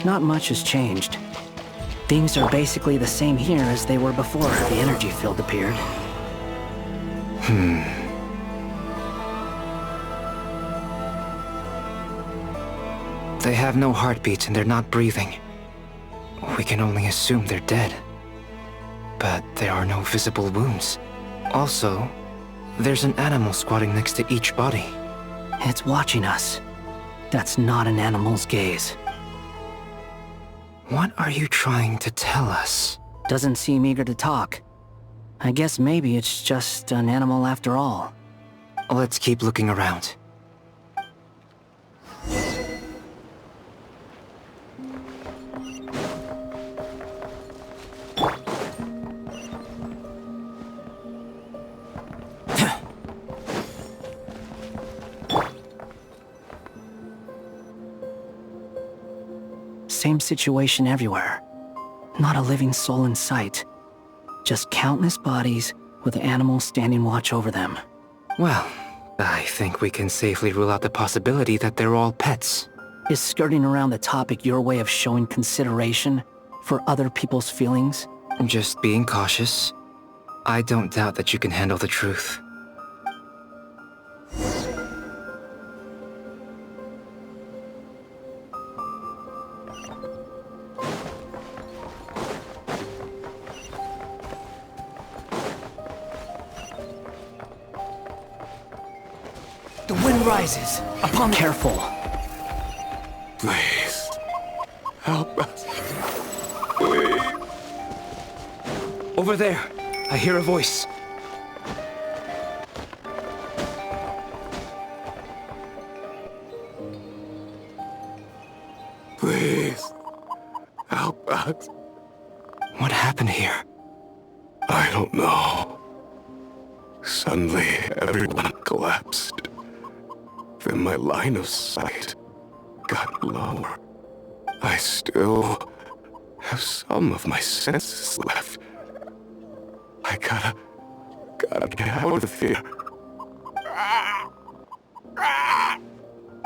not much has changed. Things are basically the same here as they were before the energy field appeared. They have no heartbeats and they're not breathing. We can only assume they're dead. But there are no visible wounds. Also, there's an animal squatting next to each body. It's watching us. That's not an animal's gaze. What are you trying to tell us? Doesn't seem eager to talk. I guess maybe it's just an animal after all. Let's keep looking around. Same situation everywhere. Not a living soul in sight. Just countless bodies with animals standing watch over them. Well, I think we can safely rule out the possibility that they're all pets. Is skirting around the topic your way of showing consideration for other people's feelings? Just being cautious. I don't doubt that you can handle the truth. The wind rises. Upon careful. Please. Help us. Please. Over there. I hear a voice. Please. Help us. What happened here? I don't know. Suddenly, everyone collapsed. Then my line of sight got lower. I still have some of my senses left. I gotta get out of here.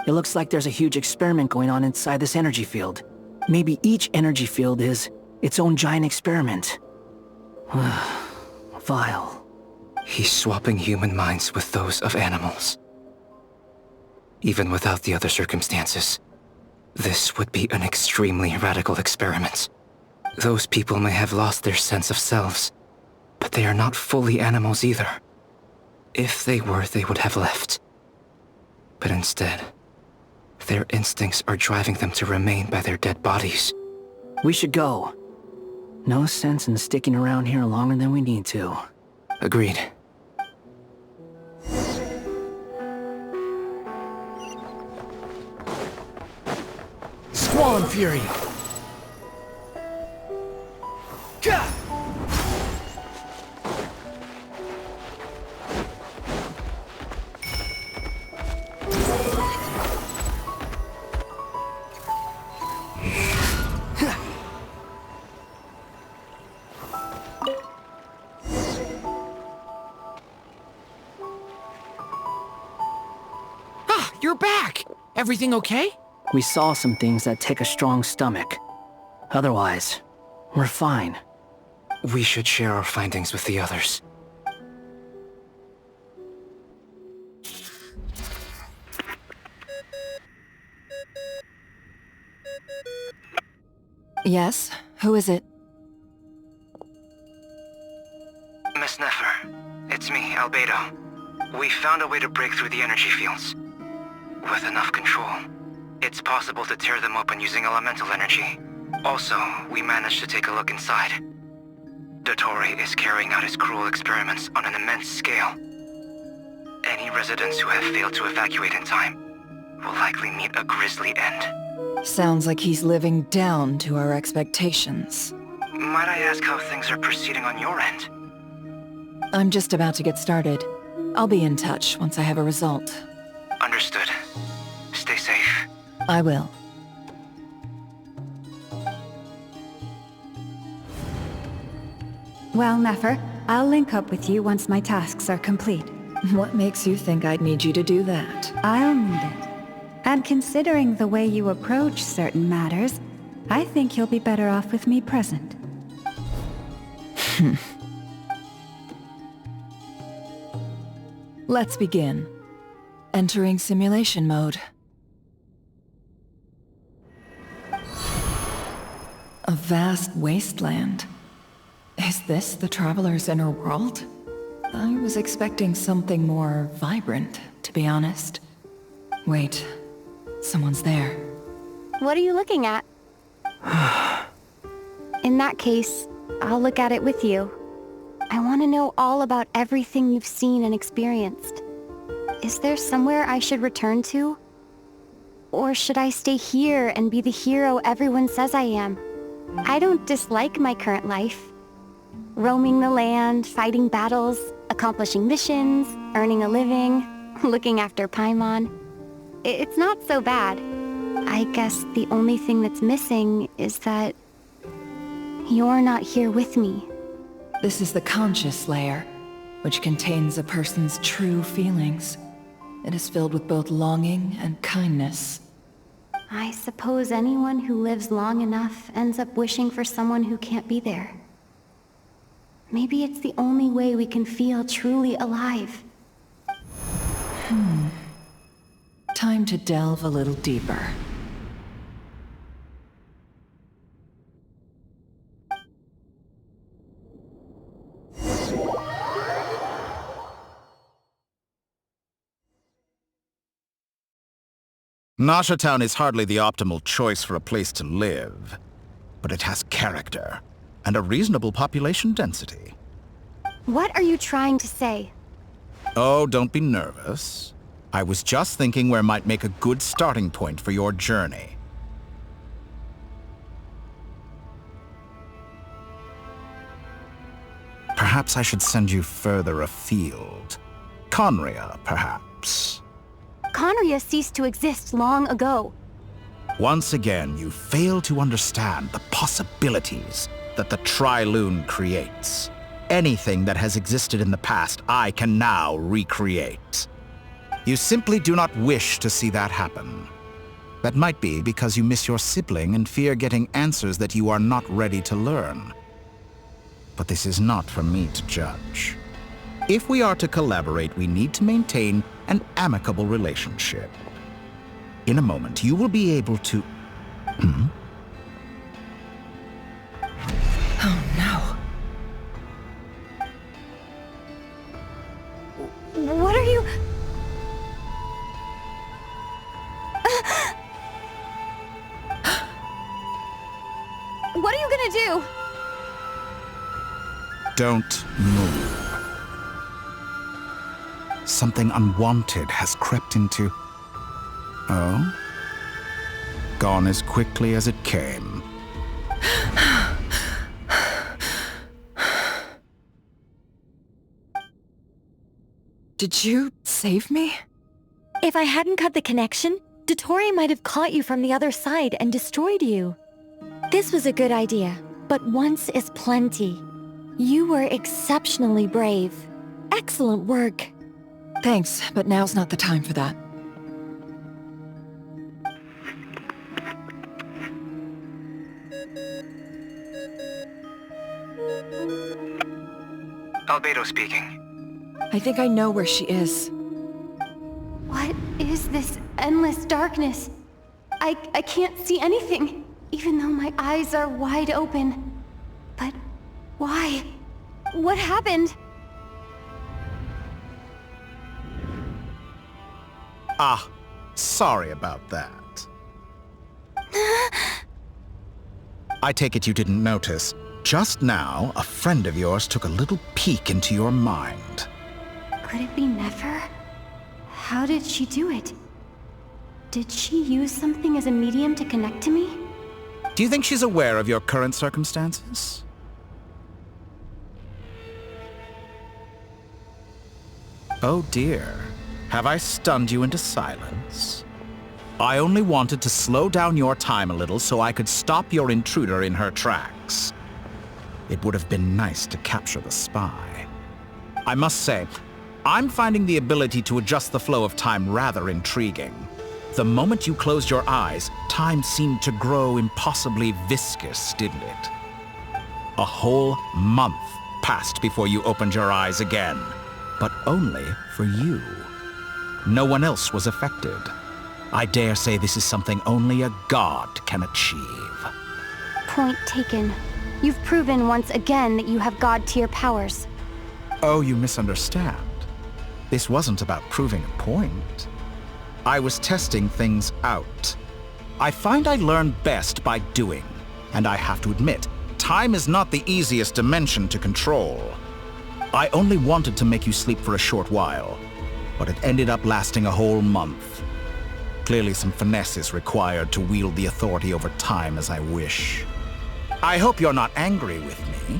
It looks like there's a huge experiment going on inside this energy field. Maybe each energy field is its own giant experiment. Vile. He's swapping human minds with those of animals. Even without the other circumstances, this would be an extremely radical experiment. Those people may have lost their sense of selves, but they are not fully animals either. If they were, they would have left. But instead, their instincts are driving them to remain by their dead bodies. We should go. No sense in sticking around here longer than we need to. Agreed. Squall and Fury! Gah! Ah, you're back! Everything okay? We saw some things that take a strong stomach. Otherwise, we're fine. We should share our findings with the others. Yes? Who is it? Miss Nefer, it's me, Albedo. We found a way to break through the energy fields. With enough control, it's possible to tear them open using elemental energy. Also, we managed to take a look inside. Dottore is carrying out his cruel experiments on an immense scale. Any residents who have failed to evacuate in time will likely meet a grisly end. Sounds like he's living down to our expectations. Might I ask how things are proceeding on your end? I'm just about to get started. I'll be in touch once I have a result. Understood. Stay safe. I will. Well, Nefer, I'll link up with you once my tasks are complete. What makes you think I'd need you to do that? I'll need it. And considering the way you approach certain matters, I think you'll be better off with me present. Let's begin. Entering simulation mode. A vast wasteland. Is this the traveler's inner world? I was expecting something more vibrant, to be honest. Wait, someone's there. What are you looking at? In that case, I'll look at it with you. I want to know all about everything you've seen and experienced. Is there somewhere I should return to? Or should I stay here and be the hero everyone says I am? I don't dislike my current life. Roaming the land, fighting battles, accomplishing missions, earning a living, looking after Paimon. It's not so bad. I guess the only thing that's missing is that you're not here with me. This is the conscious layer, which contains a person's true feelings. It is filled with both longing and kindness. I suppose anyone who lives long enough ends up wishing for someone who can't be there. Maybe it's the only way we can feel truly alive. Time to delve a little deeper. Nasha Town is hardly the optimal choice for a place to live, but it has character and a reasonable population density. What are you trying to say? Oh, don't be nervous. I was just thinking where might make a good starting point for your journey. Perhaps I should send you further afield. Conria, perhaps. Conria ceased to exist long ago. Once again, you fail to understand the possibilities that the Tri-Lune creates. Anything that has existed in the past, I can now recreate. You simply do not wish to see that happen. That might be because you miss your sibling and fear getting answers that you are not ready to learn. But this is not for me to judge. If we are to collaborate, we need to maintain an amicable relationship. In a moment, you will be able to... Oh no. What are you... What are you gonna do? Don't move. Something unwanted has crept into... Oh? Gone as quickly as it came. Did you save me? If I hadn't cut the connection, Dottore might have caught you from the other side and destroyed you. This was a good idea, but once is plenty. You were exceptionally brave. Excellent work. Thanks, but now's not the time for that. Albedo speaking. I think I know where she is. What is this endless darkness? I can't see anything, even though my eyes are wide open. But why? What happened? Ah, sorry about that. I take it you didn't notice. Just now, a friend of yours took a little peek into your mind. Could it be Nefer? How did she do it? Did she use something as a medium to connect to me? Do you think she's aware of your current circumstances? Oh dear. Have I stunned you into silence? I only wanted to slow down your time a little so I could stop your intruder in her tracks. It would have been nice to capture the spy. I must say, I'm finding the ability to adjust the flow of time rather intriguing. The moment you closed your eyes, time seemed to grow impossibly viscous, didn't it? A whole month passed before you opened your eyes again, but only for you. No one else was affected. I dare say this is something only a god can achieve. Point taken. You've proven once again that you have god-tier powers. Oh, you misunderstand. This wasn't about proving a point. I was testing things out. I find I learn best by doing, and I have to admit, time is not the easiest dimension to control. I only wanted to make you sleep for a short while, but it ended up lasting a whole month. Clearly some finesse is required to wield the authority over time as I wish. I hope you're not angry with me.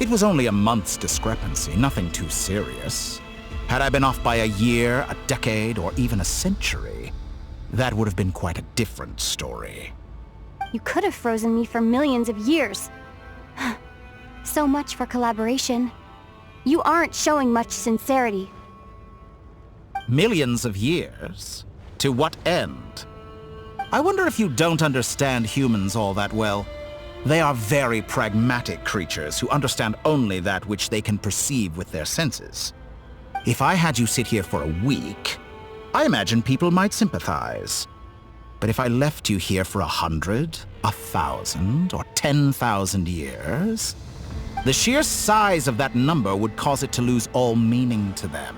It was only a month's discrepancy, nothing too serious. Had I been off by a year, a decade, or even a century, that would have been quite a different story. You could have frozen me for millions of years. So much for collaboration. You aren't showing much sincerity. Millions of years? To what end? I wonder if you don't understand humans all that well. They are very pragmatic creatures who understand only that which they can perceive with their senses. If I had you sit here for a week, I imagine people might sympathize. But if I left you here for 100, 1,000, or 10,000 years, the sheer size of that number would cause it to lose all meaning to them.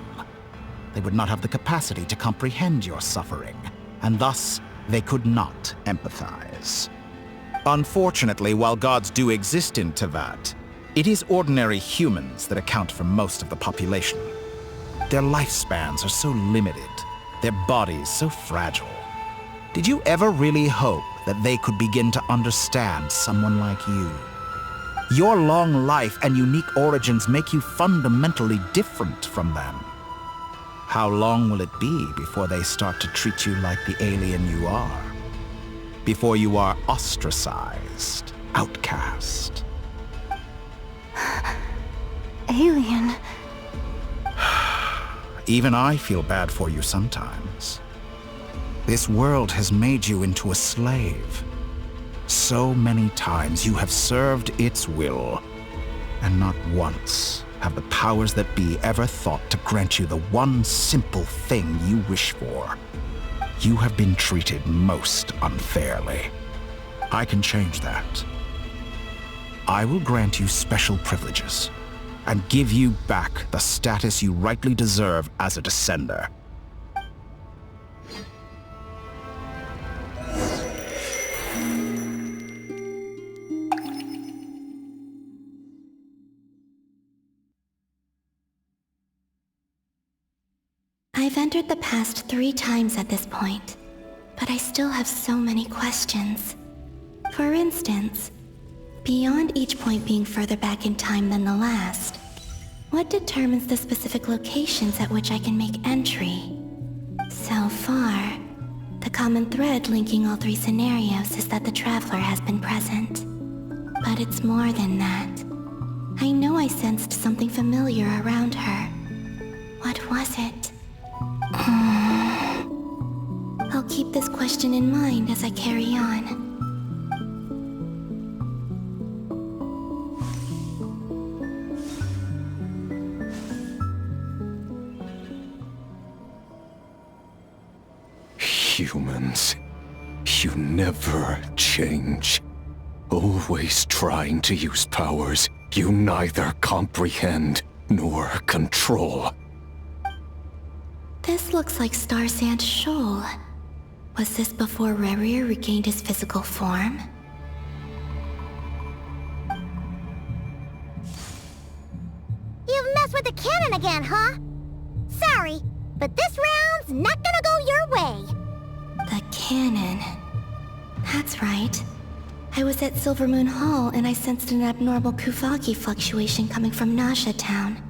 They would not have the capacity to comprehend your suffering, and thus they could not empathize. Unfortunately, while gods do exist in Teyvat, it is ordinary humans that account for most of the population. Their lifespans are so limited, their bodies so fragile. Did you ever really hope that they could begin to understand someone like you? Your long life and unique origins make you fundamentally different from them. How long will it be before they start to treat you like the alien you are? Before you are ostracized, outcast? Alien. Even I feel bad for you sometimes. This world has made you into a slave. So many times you have served its will, and not once have the powers that be ever thought to grant you the one simple thing you wish for. You have been treated most unfairly. I can change that. I will grant you special privileges and give you back the status you rightly deserve as a descender. I've entered the past 3 times at this point, but I still have so many questions. For instance, beyond each point being further back in time than the last, what determines the specific locations at which I can make entry? So far, the common thread linking all 3 scenarios is that the Traveler has been present. But it's more than that. I know I sensed something familiar around her. What was it? I'll keep this question in mind as I carry on. Humans, you never change. Always trying to use powers you neither comprehend nor control. This looks like Star Sand Shoal. Was this before Rerir regained his physical form? You've messed with the cannon again, huh? Sorry, but this round's not gonna go your way. The cannon. That's right. I was at Silvermoon Hall and I sensed an abnormal Kuvagi fluctuation coming from Nasha Town.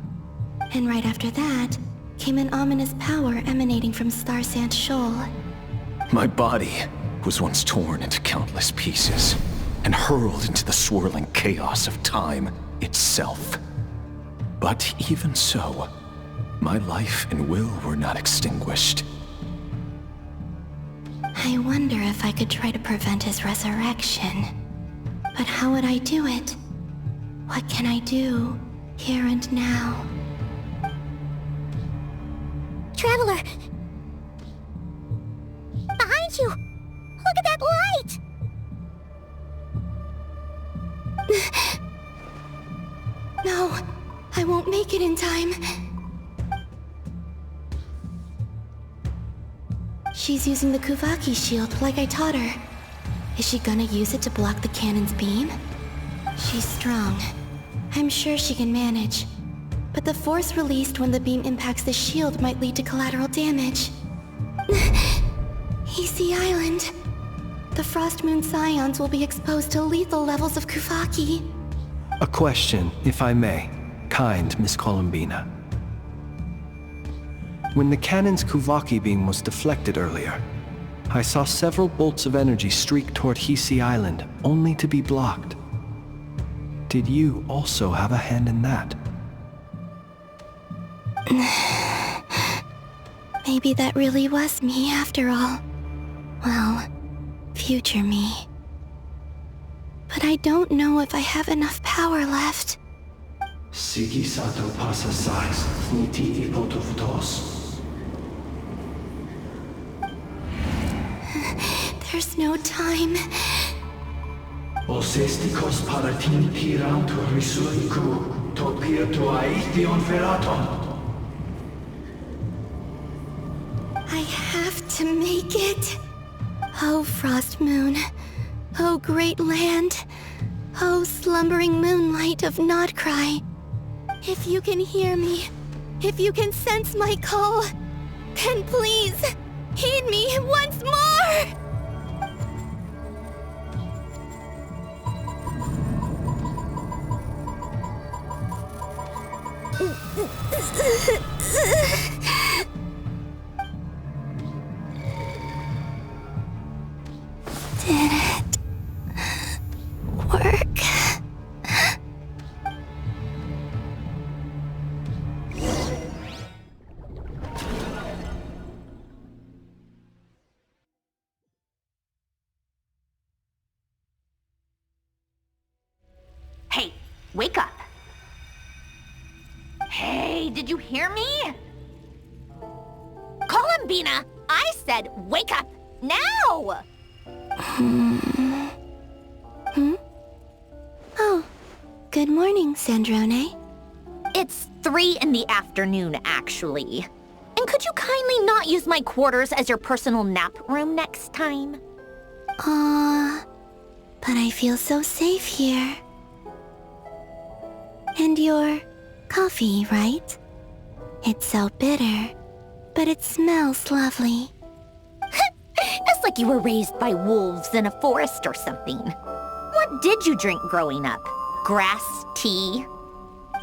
And right after that, came an ominous power emanating from Star Sand Shoal. My body was once torn into countless pieces and hurled into the swirling chaos of time itself. But even so, my life and will were not extinguished. I wonder if I could try to prevent his resurrection. But how would I do it? What can I do, here and now? Traveler! Behind you! Look at that light! No, I won't make it in time. She's using the Kuvaki shield like I taught her. Is she gonna use it to block the cannon's beam? She's strong. I'm sure she can manage. But the force released when the beam impacts the shield might lead to collateral damage. Easy Island. The Frost Moon Scions will be exposed to lethal levels of Kuvaki. A question, if I may, kind Miss Columbina. When the cannon's Kuvaki beam was deflected earlier, I saw several bolts of energy streak toward Hisi Island, only to be blocked. Did you also have a hand in that? Maybe that really was me after all. Well, future me. But I don't know if I have enough power left. Sigi sato pasa sais, niti ipotovtos. There's no time. Osestikos paratin tiran to risuiku, to pir to aithion feraton. I have to make it. Oh, Frost Moon. Oh, great land. Oh, slumbering moonlight of Nodcry. If you can hear me, if you can sense my call, then please, heed me once more! Did it work? Hey, wake up! Hey, did you hear me? Columbina, I said wake up, now! Oh, good morning, Sandrone. It's 3 in the afternoon, actually. And could you kindly not use my quarters as your personal nap room next time? But I feel so safe here. And your coffee, right? It's so bitter, but it smells lovely. It's like you were raised by wolves in a forest or something. What did you drink growing up? Grass tea?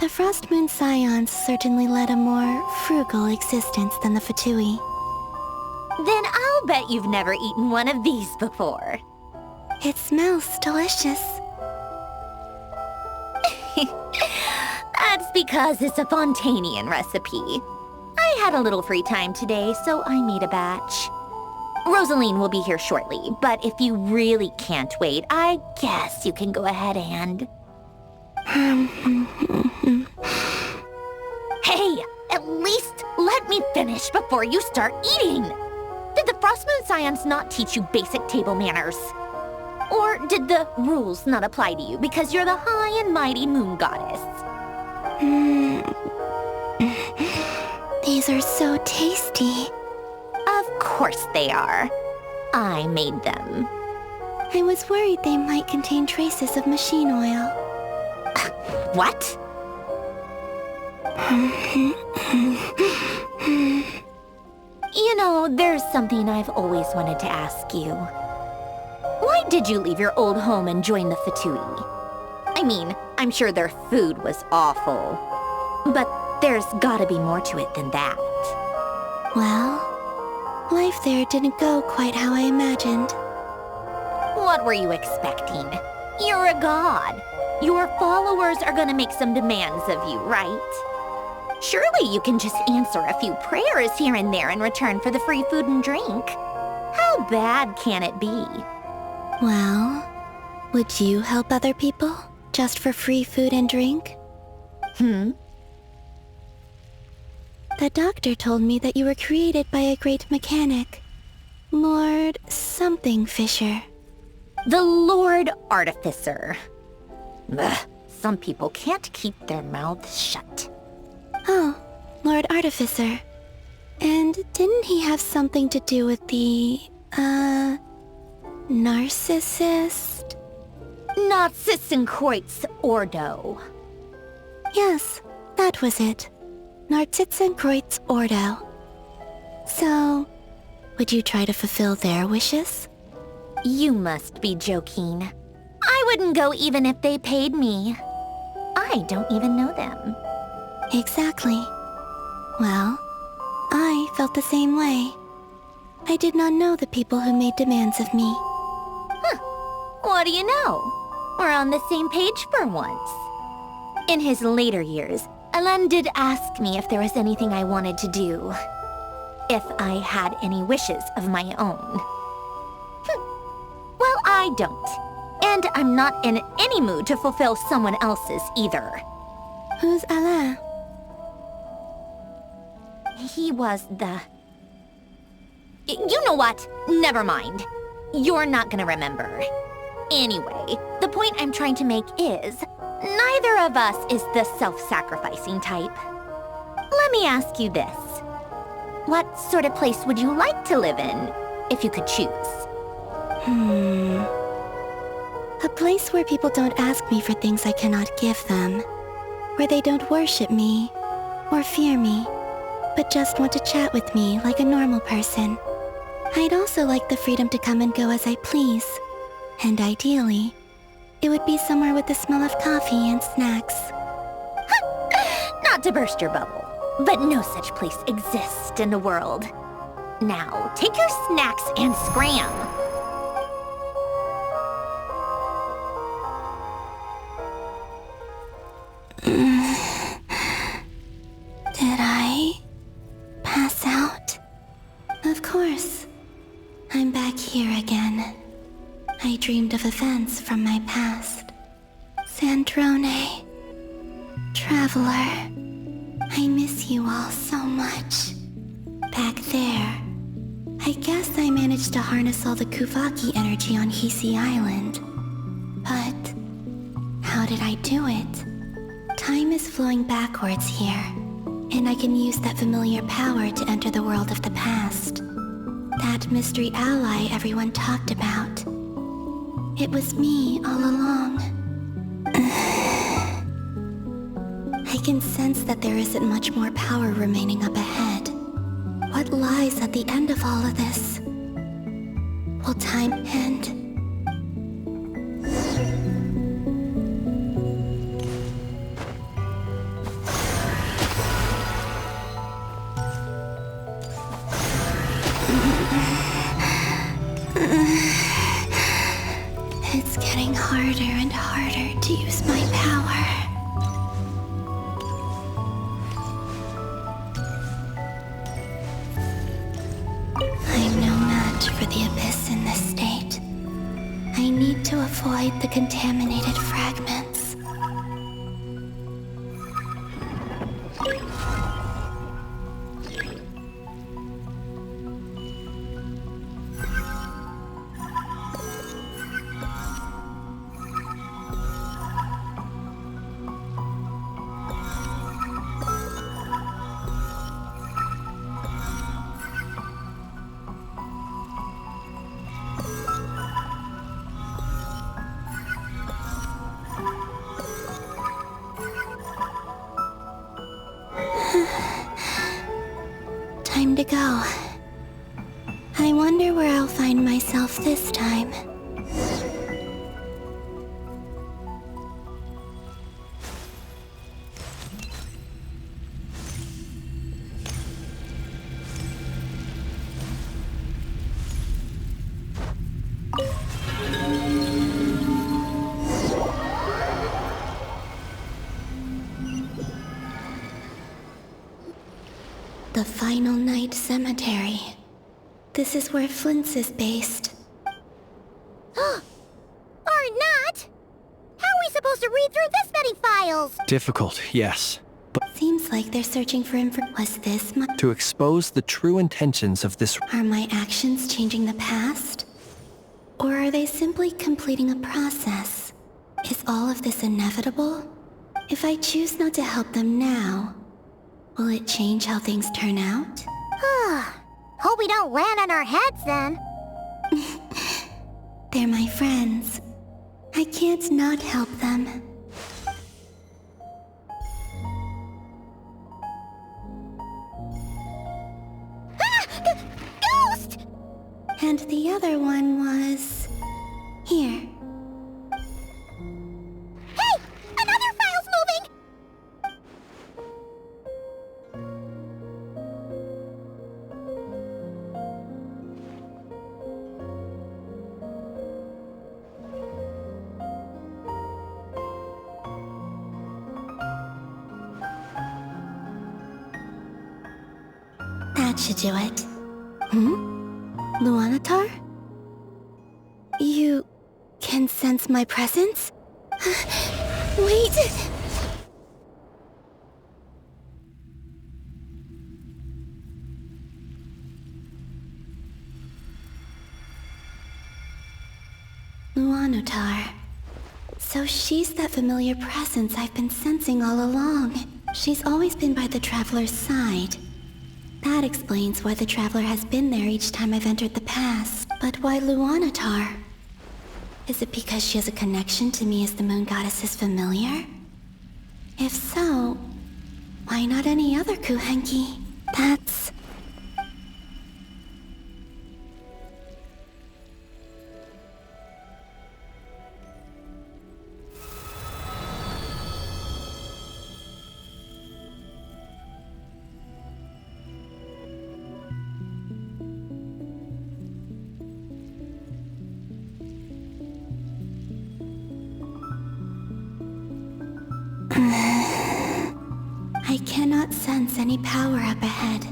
The Frost Moon Scions certainly led a more frugal existence than the Fatui. Then I'll bet you've never eaten one of these before. It smells delicious. That's because it's a Fontanian recipe. I had a little free time today, so I made a batch. Rosaline will be here shortly, but if you really can't wait, I guess you can go ahead and... Hey, at least let me finish before you start eating! Did the Frost Moon Scions not teach you basic table manners? Or did the rules not apply to you because you're the high and mighty moon goddess? These are so tasty. Of course they are. I made them. I was worried they might contain traces of machine oil. What? You know, there's something I've always wanted to ask you. Why did you leave your old home and join the Fatui? I mean, I'm sure their food was awful. But there's gotta be more to it than that. Well, life there didn't go quite how I imagined. What were you expecting? You're a god. Your followers are gonna make some demands of you, right? Surely you can just answer a few prayers here and there in return for the free food and drink. How bad can it be? Well, would you help other people just for free food and drink? The doctor told me that you were created by a great mechanic, Lord something Fisher. The Lord Artificer. Ugh, some people can't keep their mouths shut. Oh, Lord Artificer. And didn't he have something to do with the, narcissist? Narcissenkreuz Ordo. Yes, that was it. Narcissenkreuz Ordo. So, would you try to fulfill their wishes? You must be joking. I wouldn't go even if they paid me. I don't even know them. Exactly. Well, I felt the same way. I did not know the people who made demands of me. What do you know? We're on the same page for once. In his later years, Alain did ask me if there was anything I wanted to do. If I had any wishes of my own. Well, I don't. And I'm not in any mood to fulfill someone else's either. Who's Alain? He was the... You know what? Never mind. You're not gonna remember. Anyway, the point I'm trying to make is, neither of us is the self-sacrificing type. Let me ask you this. What sort of place would you like to live in, if you could choose? A place where people don't ask me for things I cannot give them. Where they don't worship me, or fear me, but just want to chat with me like a normal person. I'd also like the freedom to come and go as I please. And ideally, it would be somewhere with the smell of coffee and snacks. Not to burst your bubble, but no such place exists in the world. Now, take your snacks and scram. Did I pass out? Of course. I'm back here again. I dreamed of events from my past. Sandrone. Traveler. I miss you all so much. Back there. I guess I managed to harness all the Kuvaki energy on Hisi Island. But how did I do it? Time is flowing backwards here, and I can use that familiar power to enter the world of the past. That mystery ally everyone talked about. It was me all along. I can sense that there isn't much more power remaining up ahead. What lies at the end of all of this? Will time end? It's getting harder and harder to use my power. I'm no match for the Abyss in this state. I need to avoid the contaminated fragments. Time to go. I wonder where I'll find myself this time. The final night cemetery. This is where Flint's is based. Or not! How are we supposed to read through this many files? Difficult, yes. But Seems like they're searching for info. Was this my... to expose the true intentions of this... Are my actions changing the past? Or are they simply completing a process? Is all of this inevitable? If I choose not to help them now, will it change how things turn out? Hope we don't land on our heads then. They're my friends. I can't not help them. Ghost! And the other one was... here. Hey! Another file's moving! That should do it. Luanatar? You can sense my presence? Wait! Luanatar. So she's that familiar presence I've been sensing all along. She's always been by the Traveler's side. That explains why the Traveler has been there each time I've entered the past. But why Luanatar? Is it because she has a connection to me as the Moon Goddess's familiar? If so, why not any other Kuhenki? That's... I cannot sense any power up ahead.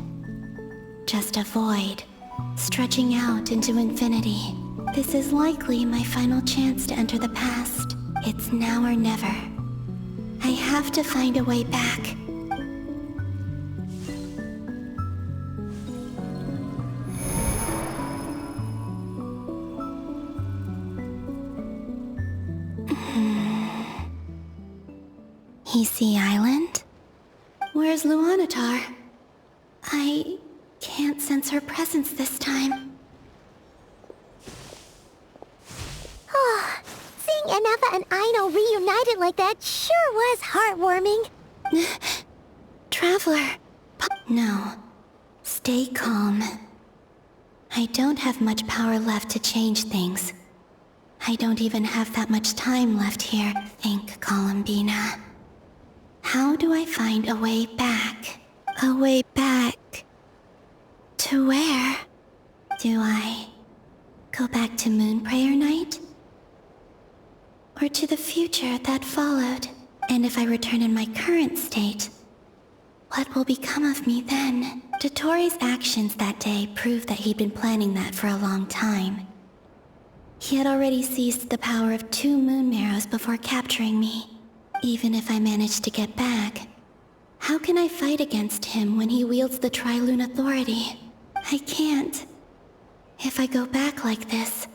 Just a void, stretching out into infinity. This is likely my final chance to enter the past. It's now or never. I have to find a way back. Hisi Island? Where's Luanatar? I can't sense her presence this time. Seeing Anafa and Aino reunited like that sure was heartwarming. Traveler. No. Stay calm. I don't have much power left to change things. I don't even have that much time left here. Think, Columbina. How do I find a way back? A way back... to where? Do I go back to Moon Prayer Night? Or to the future that followed? And if I return in my current state, what will become of me then? Dotori's actions that day proved that he'd been planning that for a long time. He had already seized the power of 2 Moon Marrows before capturing me. Even if I manage to get back, how can I fight against him when he wields the Tri-Lune authority? I can't. If I go back like this,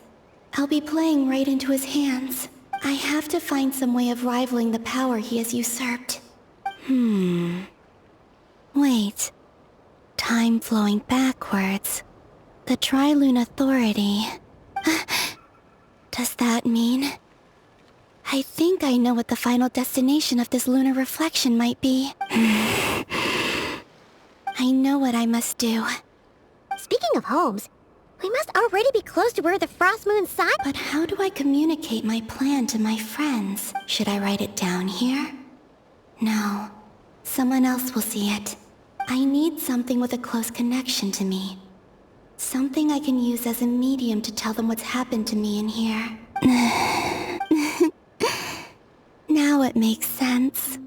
I'll be playing right into his hands. I have to find some way of rivaling the power he has usurped. Wait. Time flowing backwards. The Tri-Lune authority. Does that mean... I think I know what the final destination of this lunar reflection might be. I know what I must do. Speaking of homes, we must already be close to where the Frost Moon's sign... But how do I communicate my plan to my friends? Should I write it down here? No. Someone else will see it. I need something with a close connection to me. Something I can use as a medium to tell them what's happened to me in here. Now it makes sense.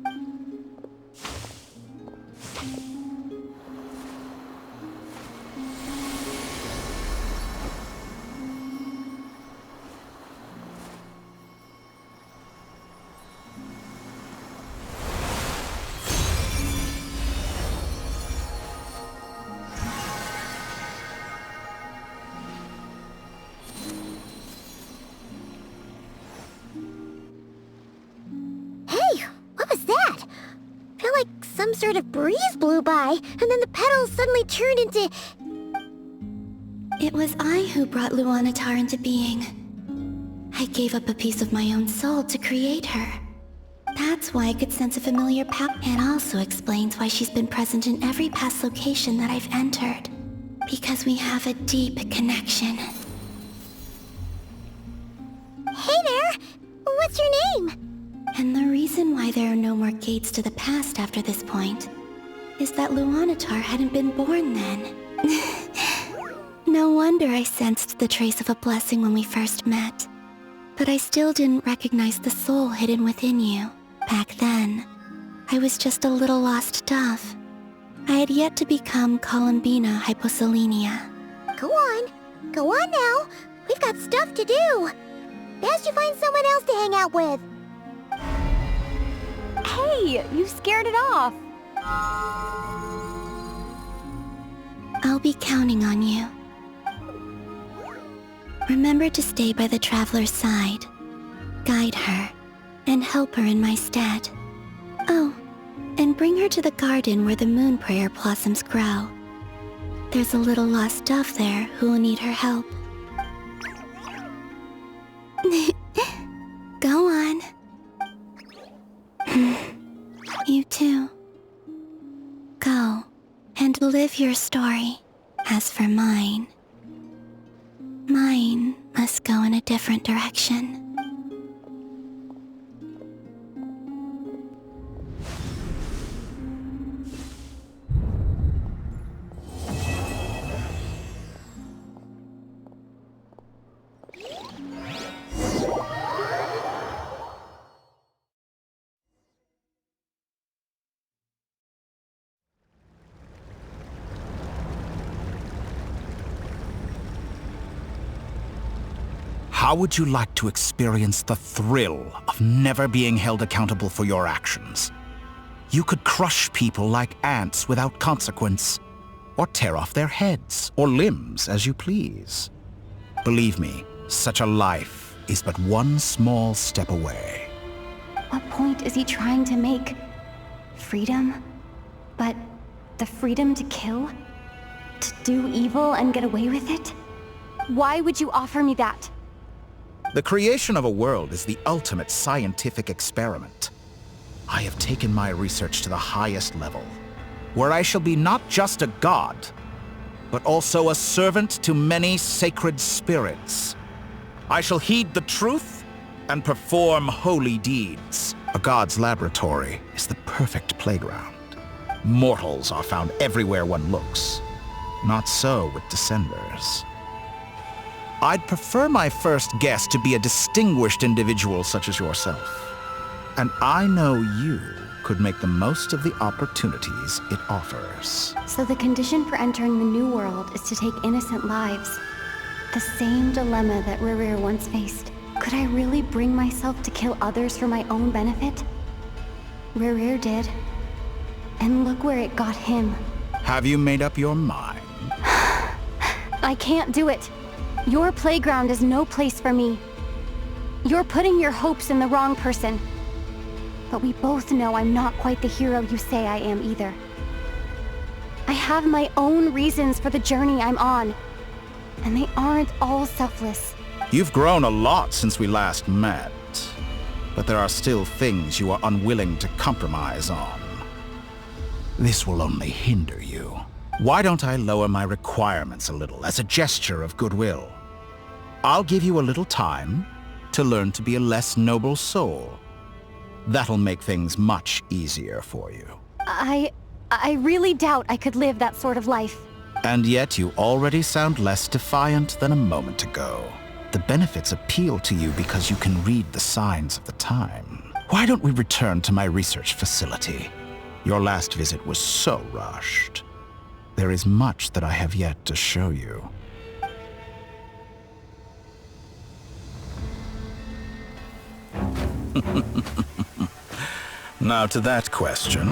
some sort of breeze blew by, and then the petals suddenly turned into... It was I who brought Luanatar into being. I gave up a piece of my own soul to create her. That's why I could sense a familiar power. It also explains why she's been present in every past location that I've entered. Because we have a deep connection. Hey there! What's your name? And the reason why there are no more gates to the past after this point is that Luanatar hadn't been born then. No wonder I sensed the trace of a blessing when we first met. But I still didn't recognize the soul hidden within you. Back then, I was just a little lost dove. I had yet to become Columbina Hyposelenia. Go on now. We've got stuff to do. Best you find someone else to hang out with. Hey, you scared it off. I'll be counting on you. Remember to stay by the traveler's side, guide her, and help her in my stead. Oh, and bring her to the garden where the moon prayer blossoms grow. There's a little lost dove there who will need her help. Go on. You too. Go and live your story. As for mine must go in a different direction. How would you like to experience the thrill of never being held accountable for your actions? You could crush people like ants without consequence, or tear off their heads or limbs as you please. Believe me, such a life is but one small step away. What point is he trying to make? Freedom? But the freedom to kill? To do evil and get away with it? Why would you offer me that? The creation of a world is the ultimate scientific experiment. I have taken my research to the highest level, where I shall be not just a god, but also a servant to many sacred spirits. I shall heed the truth and perform holy deeds. A god's laboratory is the perfect playground. Mortals are found everywhere one looks. Not so with Descenders. I'd prefer my first guest to be a distinguished individual such as yourself. And I know you could make the most of the opportunities it offers. So the condition for entering the new world is to take innocent lives. The same dilemma that Rerir once faced. Could I really bring myself to kill others for my own benefit? Rerir did. And look where it got him. Have you made up your mind? I can't do it. Your playground is no place for me. You're putting your hopes in the wrong person. But we both know I'm not quite the hero you say I am either. I have my own reasons for the journey I'm on. And they aren't all selfless. You've grown a lot since we last met. But there are still things you are unwilling to compromise on. This will only hinder you. Why don't I lower my requirements a little as a gesture of goodwill? I'll give you a little time to learn to be a less noble soul. That'll make things much easier for you. I really doubt I could live that sort of life. And yet you already sound less defiant than a moment ago. The benefits appeal to you because you can read the signs of the time. Why don't we return to my research facility? Your last visit was so rushed. There is much that I have yet to show you. Now to that question,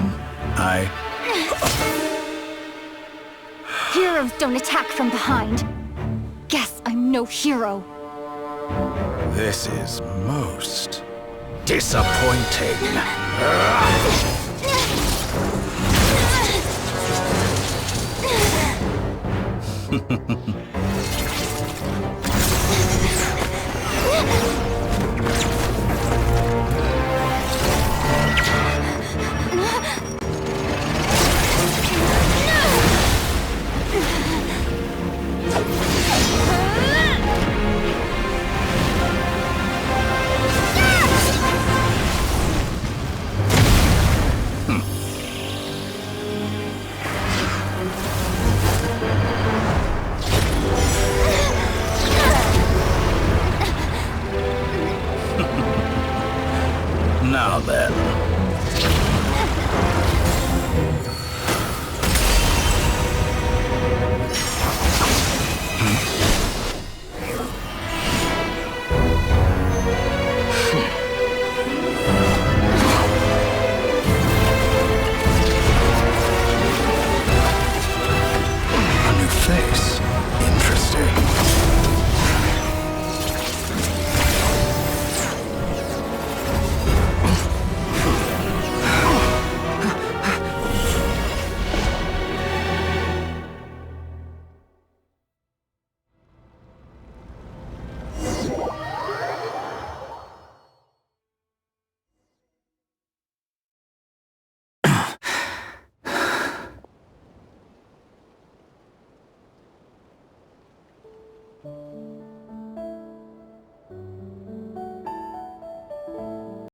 Heroes don't attack from behind. Guess I'm no hero. This is most disappointing.